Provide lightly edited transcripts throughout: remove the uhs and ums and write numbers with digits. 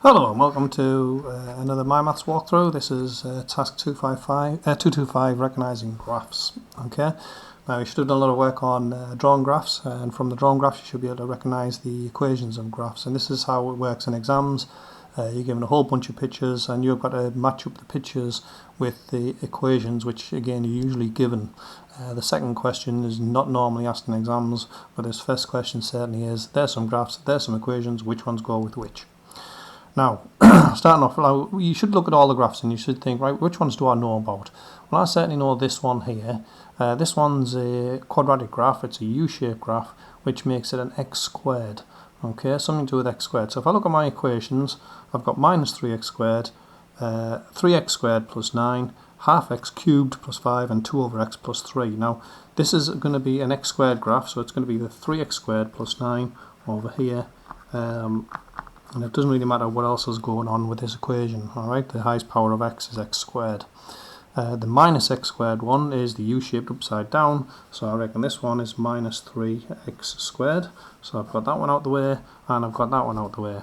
Hello and welcome to another MyMaths walkthrough. This is task 225, recognising graphs. Okay, now you should have done a lot of work on drawn graphs, and from the drawn graphs you should be able to recognise the equations of graphs. And this is how it works in exams. You're given a whole bunch of pictures and you've got to match up the pictures with the equations, which again are usually given. The second question is not normally asked in exams, but this first question certainly is. There's some graphs, there's some equations, which ones go with which? Now, starting off, you should look at all the graphs and you should think, right, which ones do I know about? Well, I certainly know this one here. This one's a quadratic graph. It's a U-shaped graph, which makes it an x squared. Okay, something to do with x squared. So if I look at my equations, I've got minus 3x squared, 3x squared plus 9, half x cubed plus 5, and 2 over x plus 3. Now, this is going to be an x squared graph, so it's going to be the 3x squared plus 9 over here. And it doesn't really matter what else is going on with this equation. Alright, the highest power of x is x squared. The minus x squared one is the u-shaped upside down, so I reckon this one is minus 3x squared. So I've got that one out the way, and I've got that one out the way.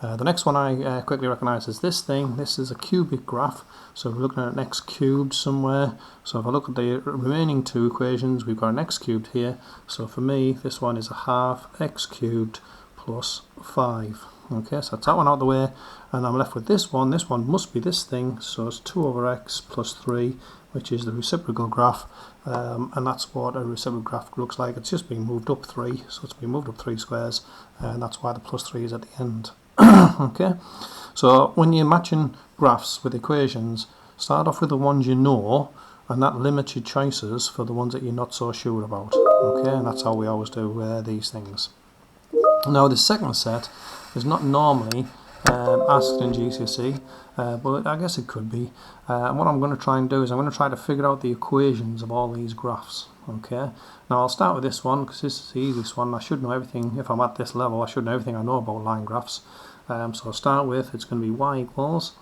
The next one I quickly recognise is this thing. This is a cubic graph, so we're looking at an x cubed somewhere. So if I look at the remaining two equations, we've got an x cubed here. So for me, this one is a half x cubed plus 5. Okay, so that's that one out of the way, and I'm left with this one. This one must be this thing, so it's 2 over x plus 3, which is the reciprocal graph, and that's what a reciprocal graph looks like. It's just been moved up 3, so it's been moved up 3 squares, and that's why the plus 3 is at the end. Okay, so when you're matching graphs with equations, start off with the ones you know, and that limits your choices for the ones that you're not so sure about. Okay, and that's how we always do these things. Now the second set is not normally asked in GCSE, but I guess it could be. And what I'm going to try and do is I'm going to try to figure out the equations of all these graphs. Okay. Now I'll start with this one because this is the easiest one. I should know everything. If I'm at this level, I should know everything I know about line graphs. So I'll start with, it's going to be y equals.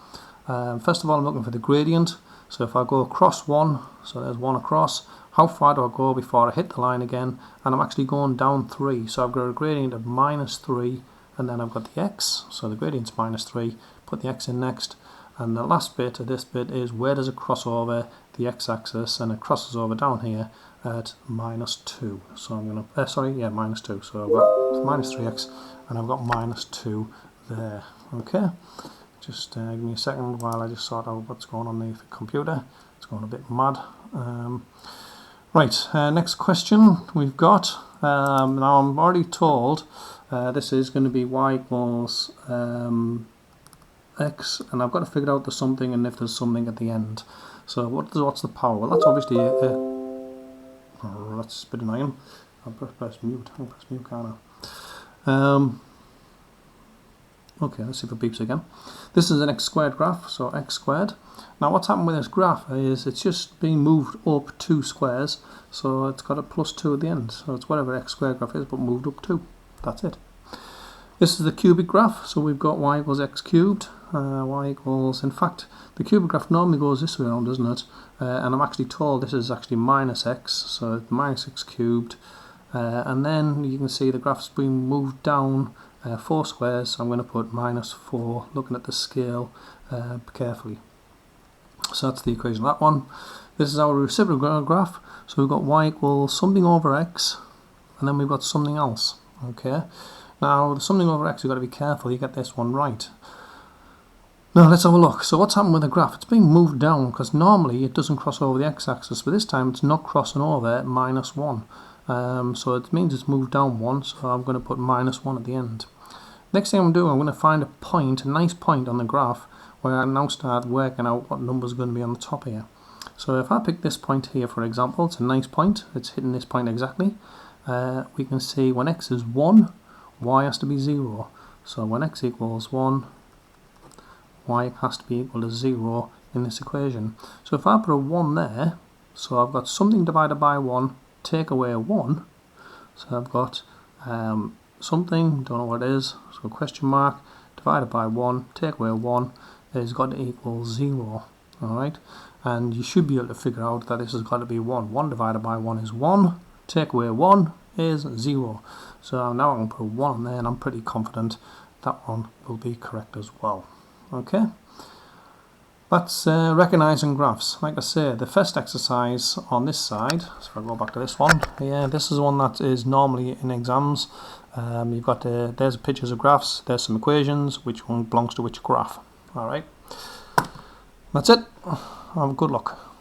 First of all, I'm looking for the gradient. So if I go across 1, so there's 1 across, how far do I go before I hit the line again? And I'm actually going down 3. So I've got a gradient of minus 3, and then I've got the x. So the gradient's minus 3, put the x in next. And the last bit of this bit is where does it cross over the x-axis, and it crosses over down here at minus 2. So I'm going to, minus 2. So I've got minus 3x, and I've got minus 2 there. Okay. Just give me a second while I just sort out what's going on with the computer. It's going a bit mad. Right, next question we've got. Now I'm already told this is going to be y equals x, and I've got to figure out the something and if there's something at the end. So what's the power? Well, that's obviously that's a bit annoying. I'll press mute. I'll press mute, can't I? Okay, let's see if it beeps again. This is an x squared graph, so x squared. Now what's happened with this graph is it's just being moved up 2 squares, so it's got a plus 2 at the end. So it's whatever x squared graph is, but moved up 2. That's it. This is the cubic graph, so we've got y equals x cubed. Y equals, in fact, the cubic graph normally goes this way around, doesn't it? And I'm actually told this is actually minus x, so it's minus x cubed. And then you can see the graph's being moved down 4 squares, so I'm going to put minus 4, looking at the scale carefully. So that's the equation of that one. This is our reciprocal graph, so we've got y equals something over x, and then we've got something else. Okay, now something over x, you've got to be careful you get this one right. Now let's have a look. So what's happened with the graph? It's being moved down because normally it doesn't cross over the x-axis, but this time it's not crossing over at minus 1. So it means it's moved down 1, so I'm going to put minus 1 at the end. Next thing I'm going to do, I'm going to find a point, a nice point on the graph, where I now start working out what number is going to be on the top here. So if I pick this point here, for example, it's a nice point, it's hitting this point exactly. We can see when x is 1, y has to be 0. So when x equals 1, y has to be equal to 0 in this equation. So if I put a 1 there, so I've got something divided by 1, take away a 1, so I've got something, don't know what it is, so question mark, divided by 1, take away a 1, is got to equal 0, alright, and you should be able to figure out that this has got to be 1. 1 divided by 1 is 1, take away 1 is 0, so now I can put a 1 on there, and I'm pretty confident that one will be correct as well. Okay, that's recognising graphs. Like I say, the first exercise on this side, so if I go back to this one, yeah, this is one that is normally in exams. You've got there's pictures of graphs, there's some equations, which one belongs to which graph. Alright, that's it. Good luck.